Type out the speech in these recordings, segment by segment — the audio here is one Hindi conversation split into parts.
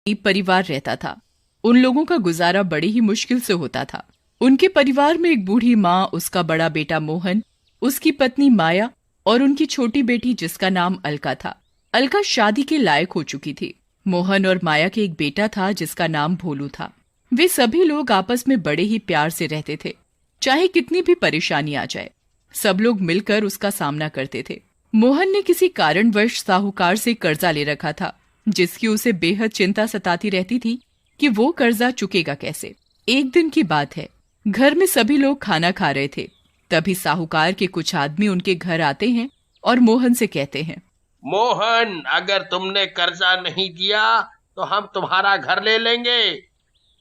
एक परिवार रहता था। उन लोगों का गुजारा बड़े ही मुश्किल से होता था। उनके परिवार में एक बूढ़ी माँ, उसका बड़ा बेटा मोहन, उसकी पत्नी माया और उनकी छोटी बेटी जिसका नाम अलका था। अलका शादी के लायक हो चुकी थी। मोहन और माया के एक बेटा था जिसका नाम भोलू था। वे सभी लोग आपस में बड़े ही प्यार से रहते थे। चाहे कितनी भी परेशानी आ जाए, सब लोग मिलकर उसका सामना करते थे। मोहन ने किसी कारणवश साहूकार से कर्जा ले रखा था, जिसकी उसे बेहद चिंता सताती रहती थी कि वो कर्जा चुकेगा कैसे। एक दिन की बात है, घर में सभी लोग खाना खा रहे थे। तभी साहूकार के कुछ आदमी उनके घर आते हैं और मोहन से कहते हैं, मोहन, अगर तुमने कर्जा नहीं दिया तो हम तुम्हारा घर ले लेंगे,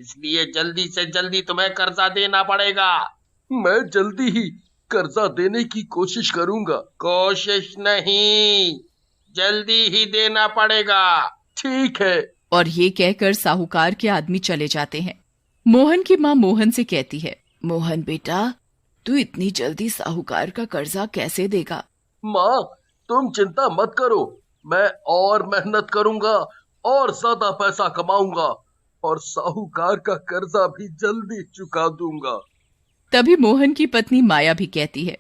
इसलिए जल्दी से जल्दी तुम्हें कर्जा देना पड़ेगा। मैं जल्दी ही कर्जा देने की कोशिश करूंगा। कोशिश नहीं, जल्दी ही देना पड़ेगा। ठीक है। और ये कहकर साहूकार के आदमी चले जाते हैं। मोहन की माँ मोहन से कहती है, मोहन बेटा, तू इतनी जल्दी साहूकार का कर्जा कैसे देगा? माँ, तुम चिंता मत करो, मैं और मेहनत करूंगा और ज्यादा पैसा कमाऊंगा और साहूकार का कर्जा भी जल्दी चुका दूंगा। तभी मोहन की पत्नी माया भी कहती है,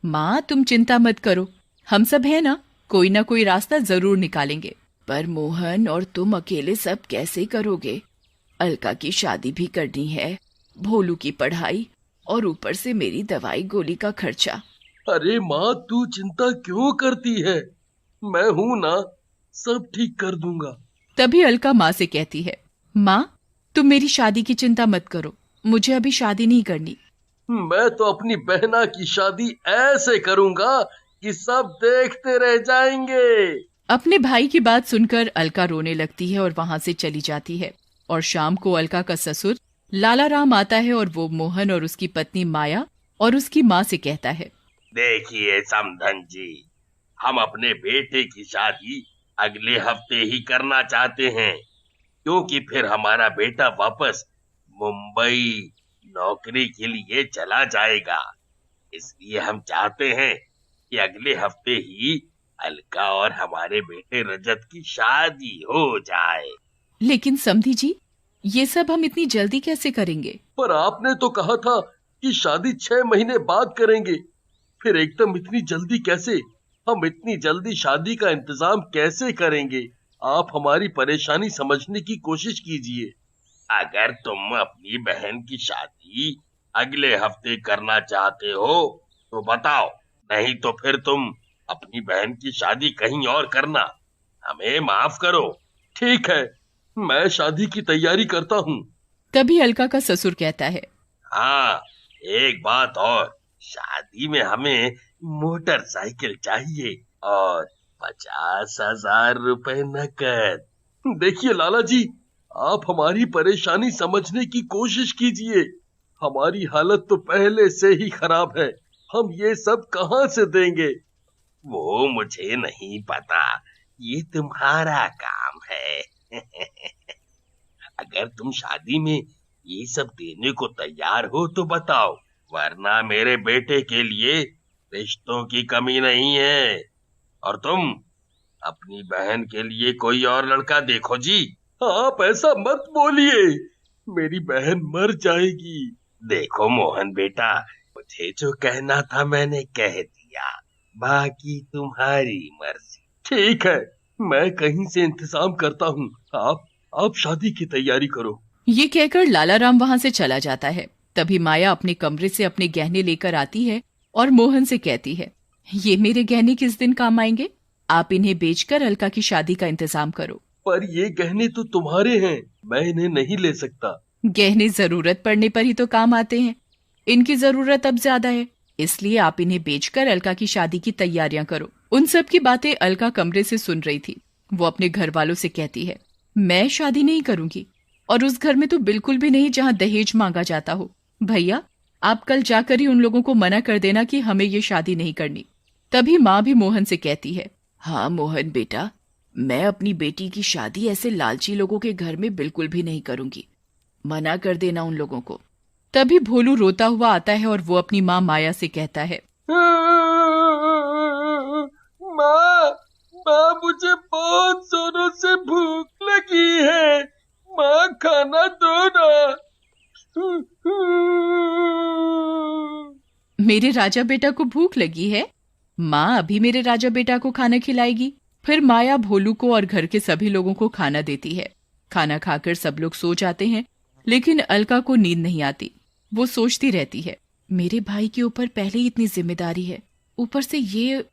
माँ तुम चिंता मत करो, हम सब है ना कोई रास्ता जरूर निकालेंगे। पर मोहन, और तुम अकेले सब कैसे करोगे? अलका की शादी भी करनी है, भोलू की पढ़ाई और ऊपर से मेरी दवाई गोली का खर्चा। अरे माँ, तू चिंता क्यों करती है? मैं हूँ ना, सब ठीक कर दूंगा। तभी अलका माँ से कहती है, माँ तुम मेरी शादी की चिंता मत करो, मुझे अभी शादी नहीं करनी। मैं तो अपनी बहना की शादी ऐसे करूंगा कि सब देखते रह जाएंगे। अपने भाई की बात सुनकर अलका रोने लगती है और वहां से चली जाती है। और शाम को अलका का ससुर लाला राम आता है और वो मोहन और उसकी पत्नी माया और उसकी माँ से कहता है, देखिए समधन जी, हम अपने बेटे की शादी अगले हफ्ते ही करना चाहते हैं, क्योंकि फिर हमारा बेटा वापस मुंबई नौकरी के लिए चला जाएगा। इसलिए हम चाहते हैं कि अगले हफ्ते ही अलका और हमारे बेटे रजत की शादी हो जाए। लेकिन समधी जी, ये सब हम इतनी जल्दी कैसे करेंगे? पर आपने तो कहा था कि शादी 6 महीने बाद करेंगे, फिर एकदम इतनी जल्दी कैसे? हम इतनी जल्दी शादी का इंतजाम कैसे करेंगे? आप हमारी परेशानी समझने की कोशिश कीजिए। अगर तुम अपनी बहन की शादी अगले हफ्ते करना चाहते हो तो बताओ, नहीं तो फिर तुम अपनी बहन की शादी कहीं और करना। हमें माफ करो। ठीक है, मैं शादी की तैयारी करता हूँ। तभी अलका का ससुर कहता है, हाँ, एक बात और, शादी में हमें मोटरसाइकिल चाहिए और 50,000 रुपए नकद। देखिए लाला जी, आप हमारी परेशानी समझने की कोशिश कीजिए। हमारी हालत तो पहले से ही खराब है, हम ये सब कहाँ से देंगे? वो मुझे नहीं पता, ये तुम्हारा काम है। अगर तुम शादी में ये सब देने को तैयार हो तो बताओ, वरना मेरे बेटे के लिए रिश्तों की कमी नहीं है। और तुम अपनी बहन के लिए कोई और लड़का देखो जी। आप ऐसा मत बोलिए, मेरी बहन मर जाएगी। देखो मोहन बेटा, मुझे जो कहना था मैंने कह दिया, बाकी तुम्हारी मर्जी। ठीक है, मैं कहीं से इंतजाम करता हूँ, आप शादी की तैयारी करो। ये कहकर लाला राम वहां से चला जाता है। तभी माया अपने कमरे से अपने गहने लेकर आती है और मोहन से कहती है, ये मेरे गहने किस दिन काम आएंगे? आप इन्हें बेचकर अलका की शादी का इंतजाम करो। पर ये गहने तो तुम्हारे हैं, मैं इन्हें नहीं ले सकता। गहने जरूरत पड़ने पर ही तो काम आते हैं, इनकी जरूरत अब ज्यादा है, इसलिए आप इन्हें बेचकर अलका की शादी की तैयारियां करो। उन सब की बातें अलका कमरे से सुन रही थी। वो अपने घर वालों से कहती है, मैं शादी नहीं करूंगी, और उस घर में तो बिल्कुल भी नहीं जहाँ दहेज मांगा जाता हो। भैया, आप कल जाकर ही उन लोगों को मना कर देना कि हमें ये शादी नहीं करनी। तभी माँ भी मोहन से कहती है, हाँ मोहन बेटा, मैं अपनी बेटी की शादी ऐसे लालची लोगों के घर में बिल्कुल भी नहीं करूंगी, मना कर देना उन लोगों को। तभी भोलू रोता हुआ आता है और वो अपनी माँ माया से कहता है, माँ, मुझे बहुत जोरों से भूख लगी है, खाना दो ना। मेरे राजा बेटा को भूख लगी है, माँ अभी मेरे राजा बेटा को खाना खिलाएगी। फिर माया भोलू को और घर के सभी लोगों को खाना देती है। खाना खाकर सब लोग सो जाते हैं, लेकिन अलका को नींद नहीं आती। वो सोचती रहती है, मेरे भाई के ऊपर पहले ही इतनी जिम्मेदारी है, ऊपर से ये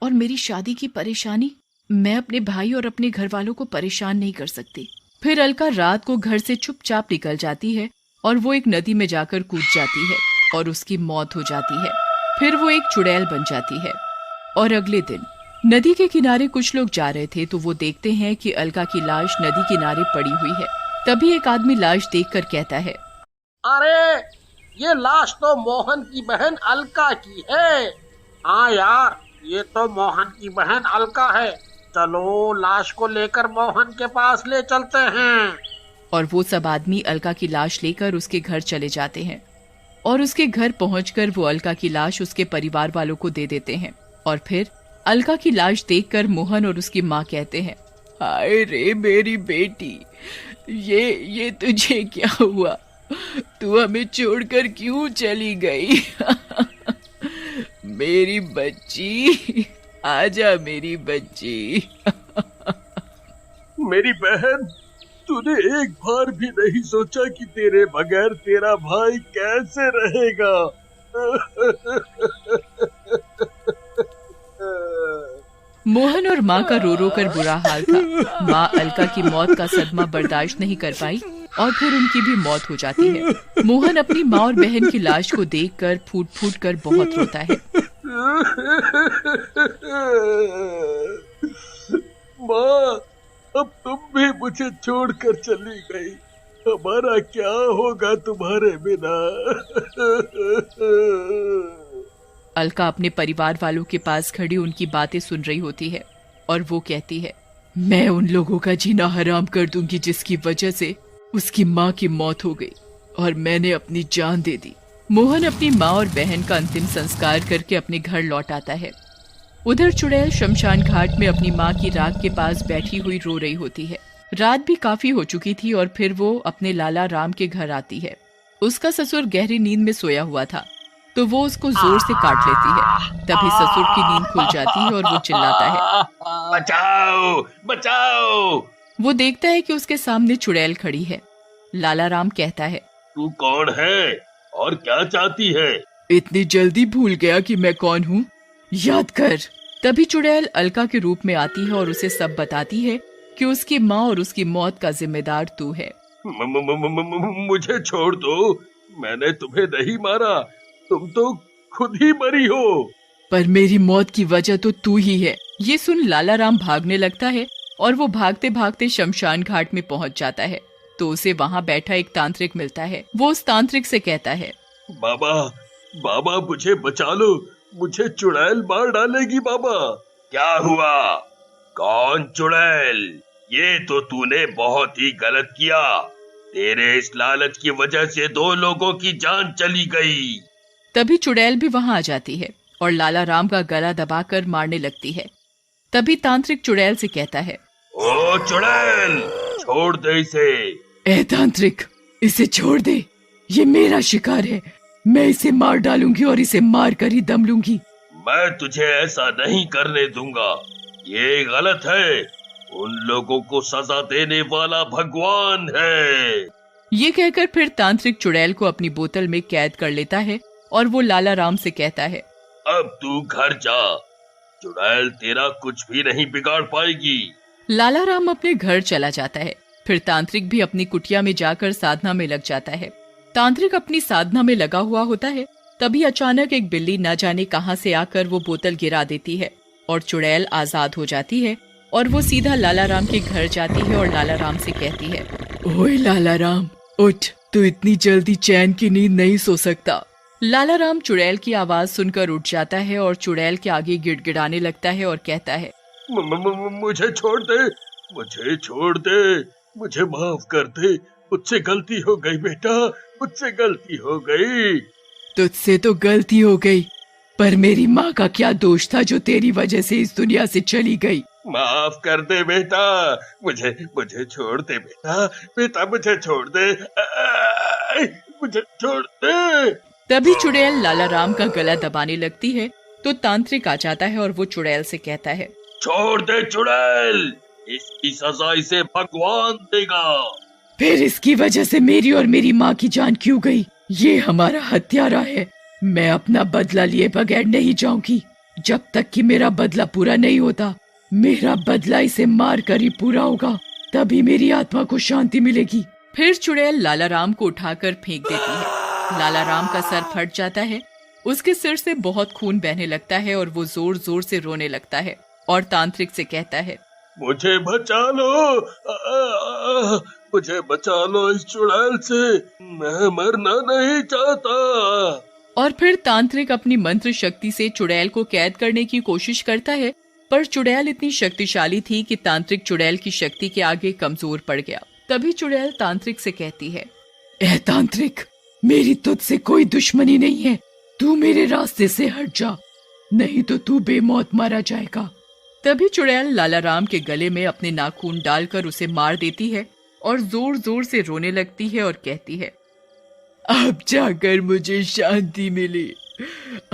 और मेरी शादी की परेशानी। मैं अपने भाई और अपने घर वालों को परेशान नहीं कर सकती। फिर अलका रात को घर से चुपचाप निकल जाती है और वो एक नदी में जाकर कूद जाती है और उसकी मौत हो जाती है। फिर वो एक चुड़ैल बन जाती है। और अगले दिन नदी के किनारे कुछ लोग जा रहे थे तो वो देखते हैं कि अलका की लाश नदी किनारे पड़ी हुई है। तभी एक आदमी लाश देखकर कहता है, अरे ये लाश तो मोहन की बहन अलका की है। हाँ यार, ये तो मोहन की बहन अलका है। चलो लाश को लेकर मोहन के पास ले चलते हैं। और वो सब आदमी अलका की लाश लेकर उसके घर चले जाते हैं और उसके घर पहुंचकर वो अलका की लाश उसके परिवार वालों को दे देते हैं। और फिर अलका की लाश देखकर मोहन और उसकी माँ कहते हैं, हाय रे मेरी बेटी, ये तुझे क्या हुआ? तू हमें छोड़कर क्यों चली गई? मेरी बच्ची, आजा मेरी बच्ची। मेरी बहन, तूने एक बार भी नहीं सोचा कि तेरे बगैर तेरा भाई कैसे रहेगा? मोहन और माँ का रो रो कर बुरा हाल था। माँ अलका की मौत का सदमा बर्दाश्त नहीं कर पाई और फिर उनकी भी मौत हो जाती है। मोहन अपनी माँ और बहन की लाश को देखकर फूट फूट कर बहुत रोता है। माँ, अब तुम भी मुझे छोड़कर चली गई। हमारा क्या होगा तुम्हारे बिना? अलका अपने परिवार वालों के पास खड़ी उनकी बातें सुन रही होती है और वो कहती है, मैं उन लोगों का जीना हराम कर दूंगी जिसकी वजह से उसकी माँ की मौत हो गई और मैंने अपनी जान दे दी। मोहन अपनी माँ और बहन का अंतिम संस्कार करके अपने घर लौट आता है। उधर चुड़ैल शमशान घाट में अपनी माँ की राख के पास बैठी हुई रो रही होती है। रात भी काफी हो चुकी थी और फिर वो अपने लाला राम के घर आती है। उसका ससुर गहरी नींद में सोया हुआ था तो वो उसको जोर से काट लेती है। तभी ससुर की नींद खुल जाती है और वो चिल्लाता है, बचाओ बचाओ। वो देखता है कि उसके सामने चुड़ैल खड़ी है। लाला राम कहता है, तू कौन है और क्या चाहती है? इतनी जल्दी भूल गया कि मैं कौन हूँ? याद कर। तभी चुड़ैल अलका के रूप में आती है और उसे सब बताती है कि उसकी माँ और उसकी मौत का जिम्मेदार तू है। मुझे छोड़ दो, मैंने तुम्हें नहीं मारा, तुम तो खुद ही मरी हो। पर मेरी मौत की वजह तो तू ही है। ये सुन लाला राम भागने लगता है और वो भागते भागते शमशान घाट में पहुंच जाता है तो उसे वहां बैठा एक तांत्रिक मिलता है। वो उस तांत्रिक से कहता है, बाबा बाबा मुझे बचा लो, मुझे चुड़ैल मार डालेगी बाबा। क्या हुआ? कौन चुड़ैल? ये तो तूने बहुत ही गलत किया। तेरे इस लालच की वजह से 2 लोगों की जान चली गई। तभी चुड़ैल भी वहां आ जाती है और लाला राम का गला दबाकर मारने लगती है। तभी तांत्रिक चुड़ैल से कहता है, ओ चुड़ैल, छोड़ दे इसे। ए तांत्रिक, इसे छोड़ दे, ये मेरा शिकार है। मैं इसे मार डालूंगी और इसे मार कर ही दम लूंगी। मैं तुझे ऐसा नहीं करने दूंगा, ये गलत है। उन लोगों को सजा देने वाला भगवान है। ये कहकर फिर तांत्रिक चुड़ैल को अपनी बोतल में कैद कर लेता है और वो लाला राम से कहता है, अब तू घर जा, चुड़ैल तेरा कुछ भी नहीं बिगाड़ पाएगी। लाला राम अपने घर चला जाता है। फिर तांत्रिक भी अपनी कुटिया में जाकर साधना में लग जाता है। तांत्रिक अपनी साधना में लगा हुआ होता है, तभी अचानक एक बिल्ली न जाने कहां से आकर वो बोतल गिरा देती है और चुड़ैल आजाद हो जाती है और वो सीधा लाला राम के घर जाती है और लाला राम से कहती है, ओए लाला राम, उठ, तू इतनी जल्दी चैन की नींद नहीं सो सकता। लाला राम चुड़ैल की आवाज सुनकर उठ जाता है और चुड़ैल के आगे गिड़गिड़ाने लगता है और कहता है, मुझे छोड़ दे, मुझे छोड़ दे, मुझे माफ कर दे, मुझसे गलती हो गई बेटा, मुझसे गलती हो गई। तुझसे तो गलती हो गई, पर मेरी माँ का क्या दोष था जो तेरी वजह से इस दुनिया से चली गई? माफ कर दे बेटा, मुझे मुझे छोड़ दे बेटा, बेटा मुझे छोड़ दे, मुझे छोड़ दे। तभी चुड़ैल लाला राम का गला दबाने लगती है तो तांत्रिक आ जाता है और वो चुड़ैल से कहता है, छोड़ दे चुड़ैल, इसकी सजा इसे भगवान देगा। फिर इसकी वजह से मेरी और मेरी माँ की जान क्यों गई? ये हमारा हत्यारा है। मैं अपना बदला लिए बगैर नहीं जाऊंगी। जब तक कि मेरा बदला पूरा नहीं होता, मेरा बदला इसे मार कर ही पूरा होगा, तभी मेरी आत्मा को शांति मिलेगी। फिर चुड़ैल लाला राम को उठाकर फेंक देती है। लाला राम का सर फट जाता है, उसके सिर से बहुत खून बहने लगता है और वो जोर जोर से रोने लगता है और तांत्रिक से कहता है, मुझे बचा लो, मुझे बचा लो इस चुड़ैल से, मैं मरना नहीं चाहता। और फिर तांत्रिक अपनी मंत्र शक्ति से चुड़ैल को कैद करने की कोशिश करता है, पर चुड़ैल इतनी शक्तिशाली थी कि तांत्रिक चुड़ैल की शक्ति के आगे कमजोर पड़ गया। तभी चुड़ैल तांत्रिक से कहती है, ए तांत्रिक, मेरी तुझसे कोई दुश्मनी नहीं है, तू मेरे रास्ते से हट जा, नहीं तो तू बेमौत मारा जाएगा। तभी चुड़ैल लाला राम के गले में अपने नाखून डालकर उसे मार देती है और जोर जोर से रोने लगती है और कहती है, अब जाकर मुझे शांति मिली,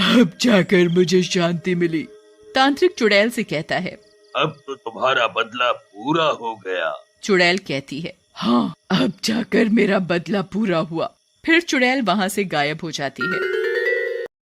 अब जाकर मुझे शांति मिली। तांत्रिक चुड़ैल से कहता है, अब तो तुम्हारा बदला पूरा हो गया। चुड़ैल कहती है, हाँ, अब जाकर मेरा बदला पूरा हुआ। फिर चुड़ैल वहाँ से गायब हो जाती है।